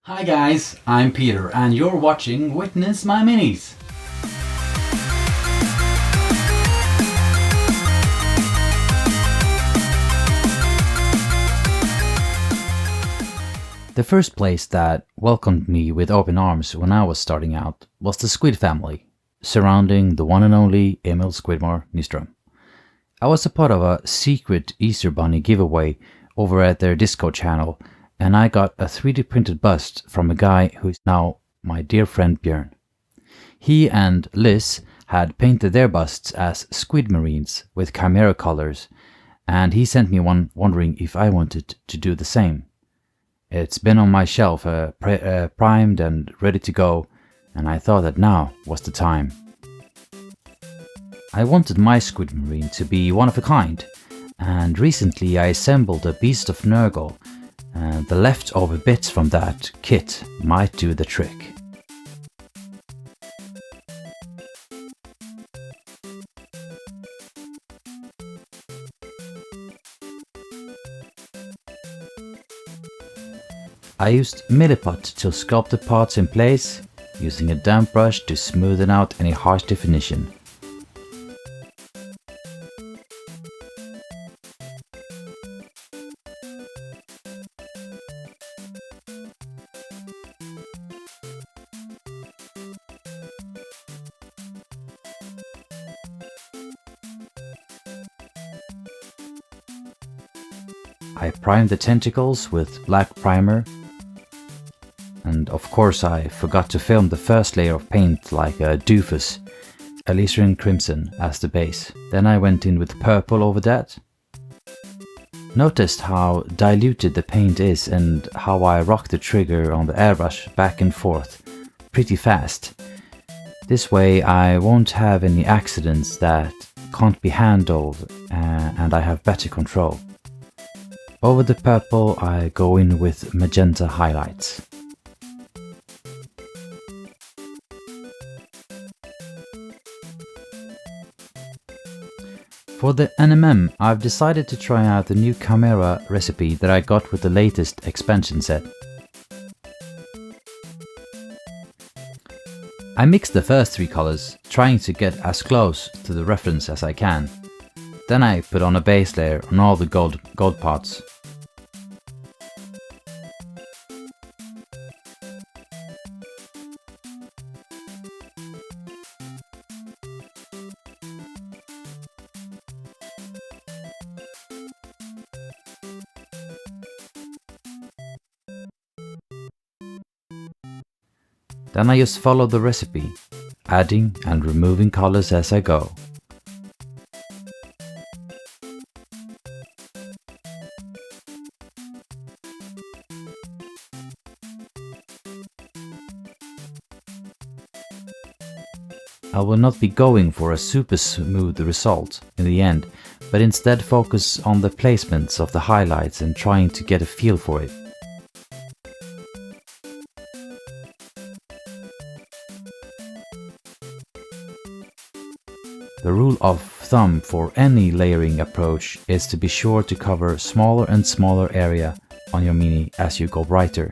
Hi guys, I'm Peter and you're watching Witness My Minis. The first place that welcomed me with open arms when I was starting out was the Squid family, surrounding the one and only Emil Squidmar Nyström. I was a part of a secret Easter Bunny giveaway over at their Discord channel, and I got a 3D printed bust from a guy who is now my dear friend Björn. He and Liz had painted their busts as SQUIDMARINEs with Kimera colors, and he sent me one wondering if I wanted to do the same. It's been on my shelf, primed and ready to go, and I thought that now was the time. I wanted my SQUIDMARINE to be one of a kind, and recently I assembled a Beast of Nurgle, and the leftover bits from that kit might do the trick. I used Milliput to sculpt the parts in place, using a damp brush to smoothen out any harsh definition. I primed the tentacles with black primer, and of course I forgot to film the first layer of paint like a doofus, alizarin crimson as the base. Then I went in with purple over that. Noticed how diluted the paint is and how I rock the trigger on the airbrush back and forth pretty fast. This way I won't have any accidents that can't be handled, and I have better control. Over the purple I go in with magenta highlights. For the NMM, I've decided to try out the new Kimera recipe that I got with the latest expansion set. I mixed the first three colors, trying to get as close to the reference as I can. Then I put on a base layer on all the gold parts. Then I just follow the recipe, adding and removing colors as I go. I will not be going for a super smooth result in the end, but instead focus on the placements of the highlights and trying to get a feel for it. The rule of thumb for any layering approach is to be sure to cover smaller and smaller area on your mini as you go brighter.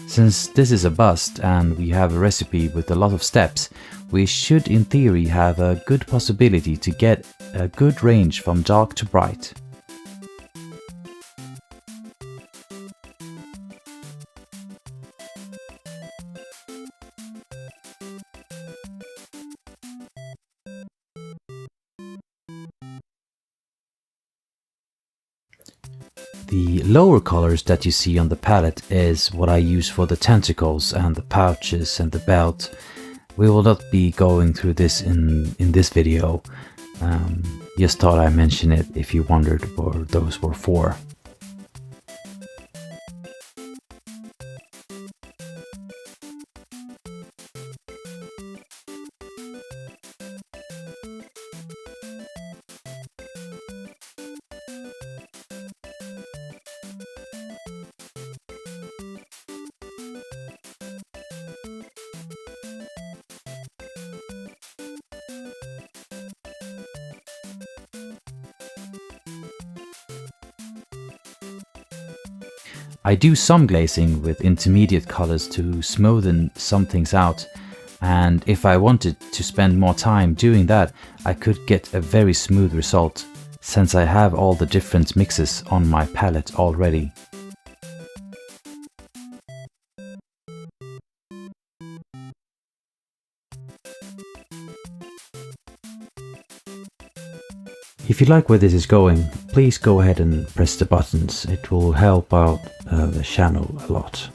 Since this is a bust and we have a recipe with a lot of steps, we should in theory have a good possibility to get a good range from dark to bright. The lower colors that you see on the palette is what I use for the tentacles and the pouches and the belt. We will not be going through this in this video. Just thought I'd mention it if you wondered what those were for. I do some glazing with intermediate colors to smoothen some things out, and if I wanted to spend more time doing that, I could get a very smooth result, since I have all the different mixes on my palette already. If you like where this is going, please go ahead and press the buttons. It will help out the channel a lot.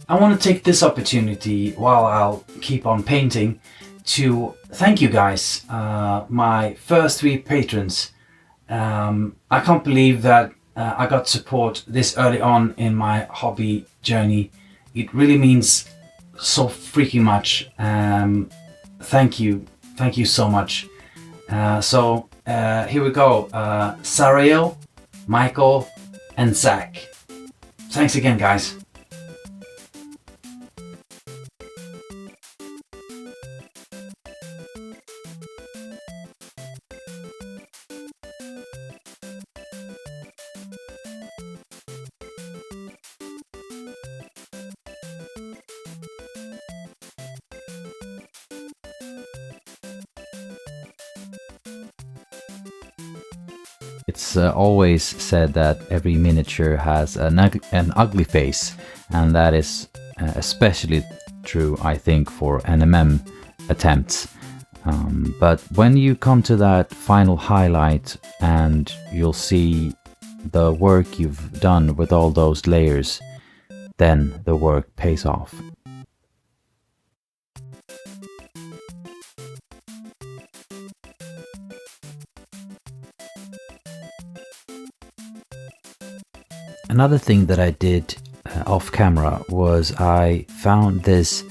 I want to take this opportunity while I'll keep on painting to thank you guys, my first 3 patrons. I can't believe that I got support this early on in my hobby journey. It really means so freaking much. Thank you so much. So here we go. Sariel, Michael and Zach. Thanks again, guys. It's always said that every miniature has an ugly face, and that is especially true, I think, for NMM attempts. But when you come to that final highlight and you'll see the work you've done with all those layers, then the work pays off. Another thing that I did off camera was I found this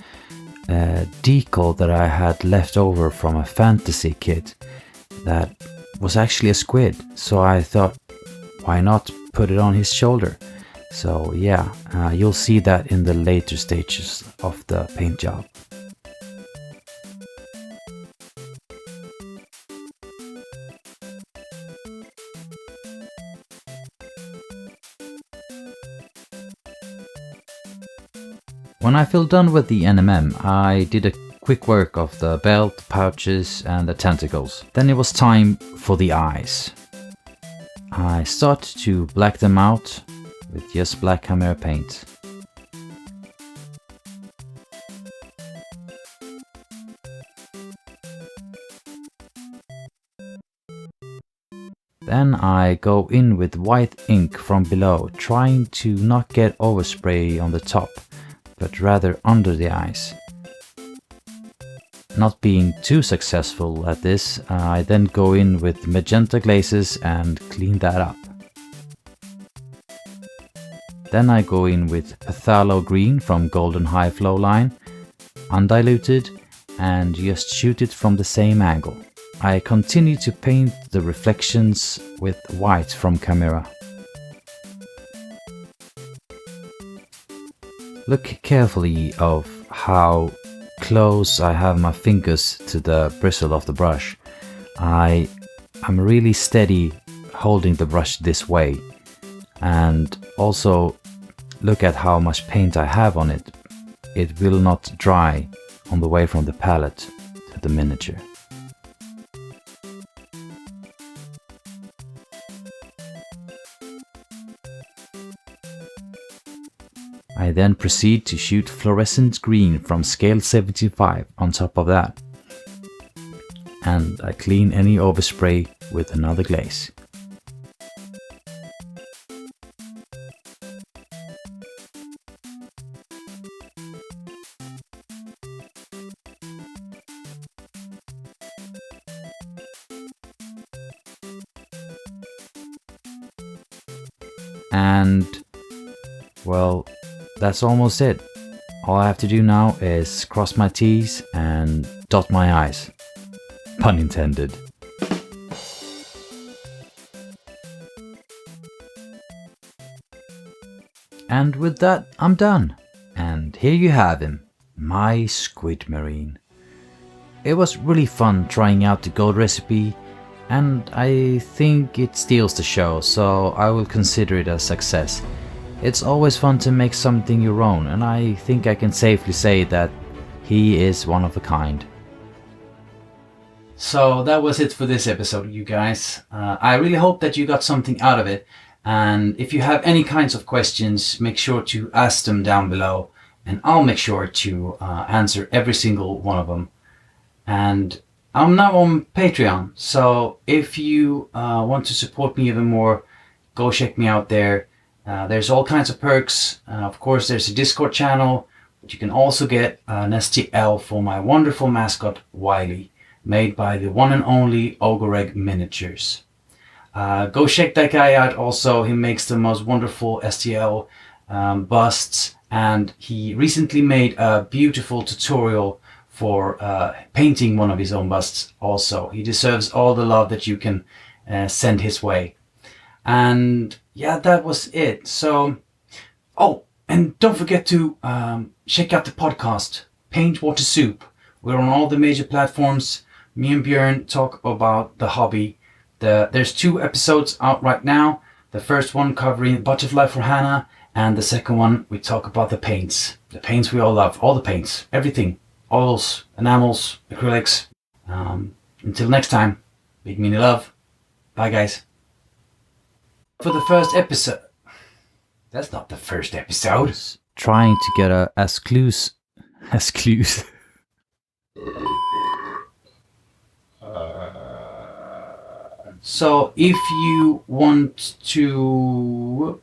decal that I had left over from a fantasy kit that was actually a squid. So I thought, why not put it on his shoulder? So yeah, you'll see that in the later stages of the paint job. When I feel done with the NMM, I did a quick work of the belt, pouches and the tentacles. Then it was time for the eyes. I started to black them out with just black Kimera paint. Then I go in with white ink from below, trying to not get overspray on the top, but rather under the eyes. Not being too successful at this, I then go in with magenta glazes and clean that up. Then I go in with phthalo green from Golden High Flow line, undiluted, and just shoot it from the same angle. I continue to paint the reflections with white from Kimera. Look carefully of how close I have my fingers to the bristle of the brush. I'm really steady holding the brush this way, and also look at how much paint I have on it. It will not dry on the way from the palette to the miniature. I then proceed to shoot fluorescent green from scale 75 on top of that. And I clean any overspray with another glaze. And well, that's almost it. All I have to do now is cross my T's and dot my I's. Pun intended. And with that, I'm done. And here you have him, my SQUIDMARINE. It was really fun trying out the gold recipe, and I think it steals the show, so I will consider it a success. It's always fun to make something your own, and I think I can safely say that he is one of a kind. So that was it for this episode, you guys. I really hope that you got something out of it, and if you have any kinds of questions, make sure to ask them down below, and I'll make sure to answer every single one of them. And I'm now on Patreon, so if you want to support me even more, go check me out there. There's all kinds of perks. Of course, there's a Discord channel, but you can also get an STL for my wonderful mascot Wiley, made by the one and only Ogre Egg Miniatures. Go check that guy out also. He makes the most wonderful STL busts, and he recently made a beautiful tutorial for painting one of his own busts also. He deserves all the love that you can send his way. And yeah, that was it. So, oh, and don't forget to check out the podcast, Paint Water Soup. We're on all the major platforms. Me and Björn talk about the hobby. There's 2 episodes out right now. The first one covering Butterfly for Hannah, and the second one we talk about the paints. The paints we all love, all the paints, everything. Oils, enamels, acrylics. Until next time, big mini love. Bye guys. For the first episode. That's not the first episode. Trying to get as clues. So if you want to